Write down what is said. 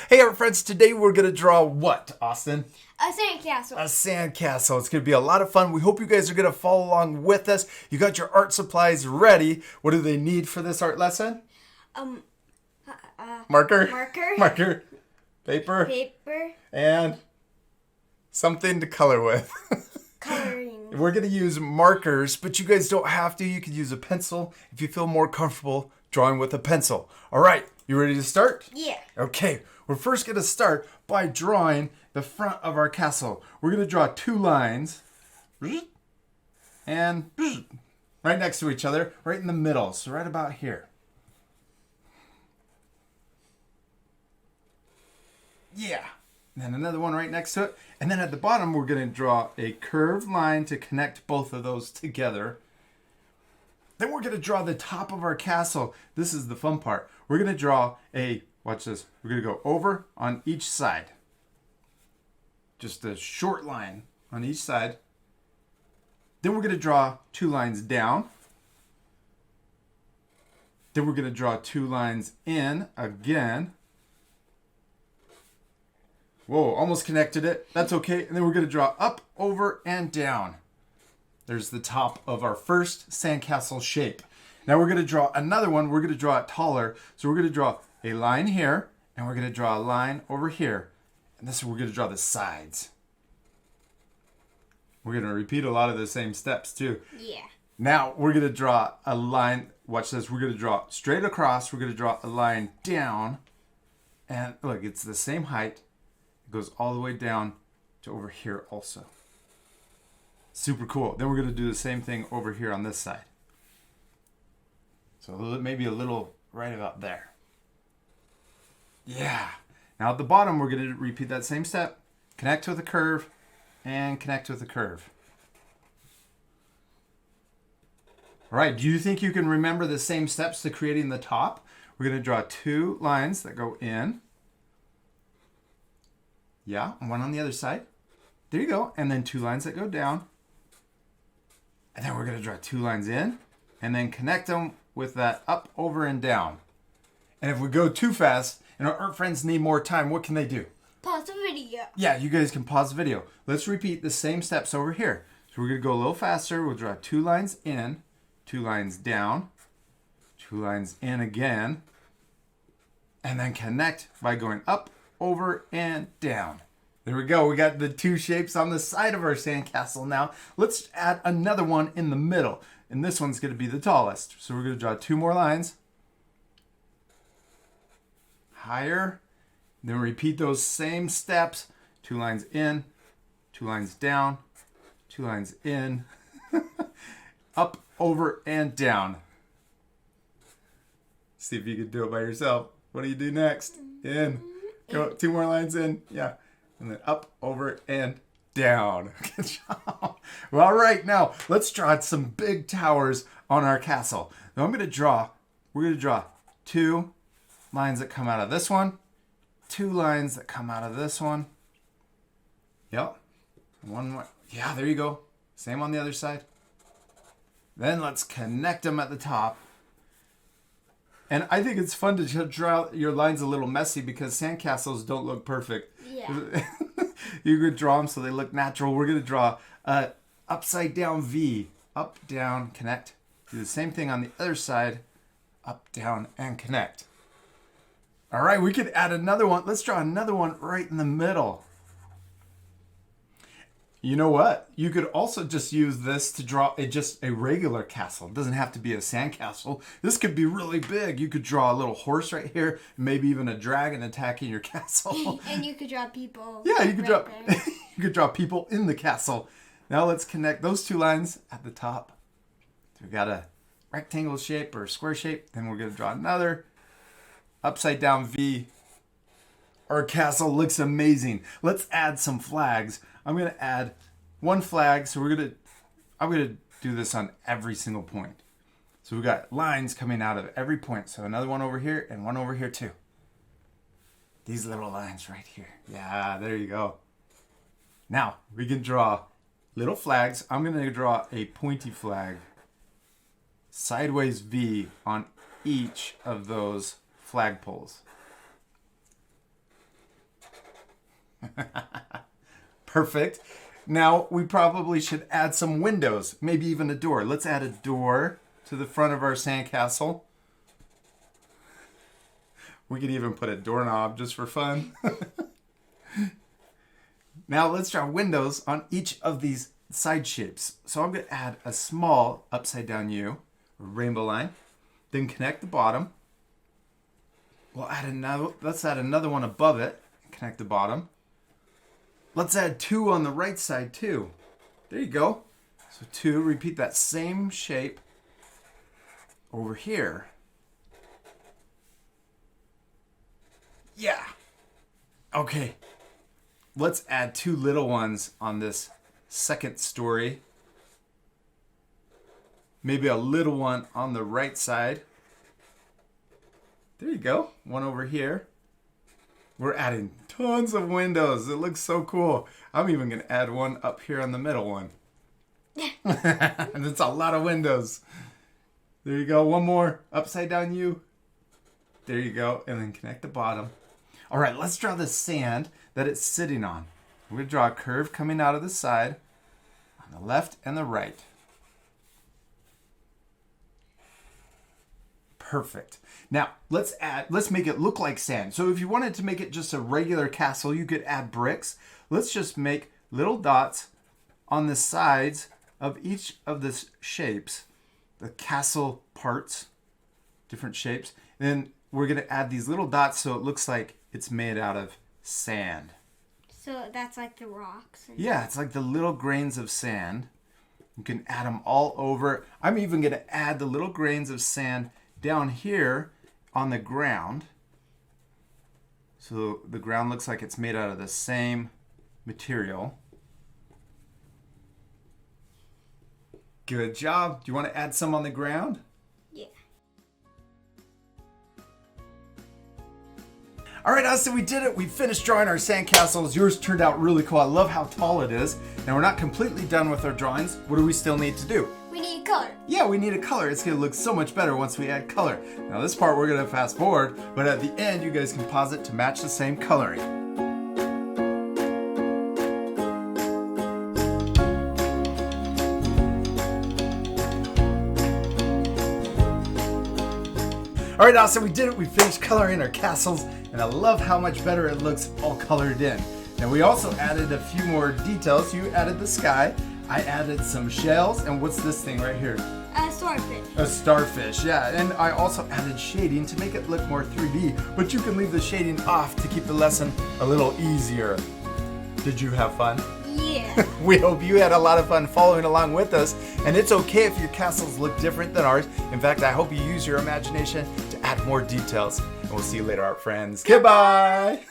Hey, our friends, today we're going to draw what, Austin? A sandcastle. A sandcastle. It's going to be a lot of fun. We hope you guys are going to follow along with us. You got your art supplies ready. What do they need for this art lesson? Um, Marker? Marker. Marker. Paper. Paper. And something to color with. Coloring. We're going to use markers, but you guys don't have to. You could use a pencil if you feel more comfortable drawing with a pencil. All right, you ready to start? Yeah. Okay, we're first going to start by drawing the front of our castle. We're going to draw two lines and right next to each other, right in the middle, so right about here. Yeah. And then another one right next to it. And then at the bottom, we're going to draw a curved line to connect both of those together. Then we're going to draw the top of our castle. This is the fun part. We're going to draw watch this, we're going to go over on each side. Just a short line on each side. Then we're going to draw two lines down. Then we're going to draw two lines in again. Whoa, almost connected it. That's okay. And then we're going to draw up, over, and down. There's the top of our first sandcastle shape. Now we're going to draw another one. We're going to draw it taller. So we're going to draw a line here, and we're going to draw a line over here. And this we're going to draw the sides. We're going to repeat a lot of the same steps too. Yeah. Now we're going to draw a line. Watch this. We're going to draw straight across. We're going to draw a line down. And look, it's the same height. It goes all the way down to over here also. Super cool. Then we're going to do the same thing over here on this side. So maybe a little right about there. Yeah. Now at the bottom, we're going to repeat that same step. Connect with a curve and connect with a curve. All right. Do you think you can remember the same steps to creating the top? We're going to draw two lines that go in. Yeah, one on the other side. There you go. And then two lines that go down. And then we're going to draw two lines in and then connect them with that up, over, and down. And if we go too fast and our art friends need more time, what can they do? Pause the video. Yeah, you guys can pause the video. Let's repeat the same steps over here. So we're going to go a little faster. We'll draw two lines in, two lines down, two lines in again, and then connect by going up, over, and down. There we go. We got the two shapes on the side of our sandcastle now. Let's add another one in the middle. And this one's going to be the tallest. So we're going to draw two more lines. Higher. Then repeat those same steps. Two lines in, two lines down, two lines in, up, over, and down. See if you can do it by yourself. What do you do next? In. Go two more lines in. Yeah. And then up, over, and down. Good job. Well, all right, now let's draw some big towers on our castle. Now we're going to draw two lines that come out of this one, two lines that come out of this one. Yep. One more. Yeah, there you go. Same on the other side. Then let's connect them at the top. And I think it's fun to draw your lines a little messy because sandcastles don't look perfect. Yeah. You could draw them so they look natural. We're going to draw a upside down V. Up, down, connect. Do the same thing on the other side. Up, down, and connect. All right, we could add another one. Let's draw another one right in the middle. You know what? You could also just use this to draw just a regular castle. It doesn't have to be a sandcastle. This could be really big. You could draw a little horse right here, maybe even a dragon attacking your castle. And you could draw people. Yeah, you could right draw you could draw people in the castle. Now let's connect those two lines at the top. So we got a rectangle shape or square shape. Then we're going to draw another upside down V. Our castle looks amazing. Let's add some flags. I'm going to add one flag. So I'm going to do this on every single point. So we got lines coming out of every point. So another one over here and one over here too. These little lines right here. Yeah, there you go. Now we can draw little flags. I'm going to draw a pointy flag. Sideways V on each of those flagpoles. Perfect. Now we probably should add some windows, maybe even a door. Let's add a door to the front of our sandcastle. We could even put a doorknob just for fun. Now let's draw windows on each of these side shapes. So I'm going to add a small upside down U, rainbow line, then connect the bottom. Let's add another one above it, connect the bottom. Let's add 2 on the right side too. There you go. So 2, repeat that same shape over here. Yeah. Okay. Let's add 2 little ones on this second story. Maybe a little one on the right side. There you go. One over here. We're adding tons of windows. It looks so cool. I'm even going to add one up here on the middle one. And it's a lot of windows. There you go. One more upside down U. There you go. And then connect the bottom. All right, let's draw the sand that it's sitting on. We're going to draw a curve coming out of the side on the left and the right. Perfect. Now, let's make it look like sand. So if you wanted to make it just a regular castle, you could add bricks. Let's just make little dots on the sides of each of the shapes, the castle parts, different shapes. Then we're going to add these little dots so it looks like it's made out of sand. So that's like the rocks. Yeah, it's like the little grains of sand. You can add them all over. I'm even going to add the little grains of sand down here on the ground. So the ground looks like it's made out of the same material. Good job. Do you want to add some on the ground? Yeah. All right, Austin, we did it. We finished drawing our sandcastles. Yours turned out really cool. I love how tall it is. Now, we're not completely done with our drawings. What do we still need to do? We need color. Yeah, we need a color. It's going to look so much better once we add color. Now, this part we're going to fast forward, but at the end, you guys can pause it to match the same coloring. All right, Austin, we did it. We finished coloring our castles, and I love how much better it looks all colored in. Now, we also added a few more details. You added the sky. I added some shells, and what's this thing right here? A starfish. A starfish, yeah. And I also added shading to make it look more 3D, but you can leave the shading off to keep the lesson a little easier. Did you have fun? Yeah. We hope you had a lot of fun following along with us, and it's okay if your castles look different than ours. In fact, I hope you use your imagination to add more details, and we'll see you later, our friends. Goodbye!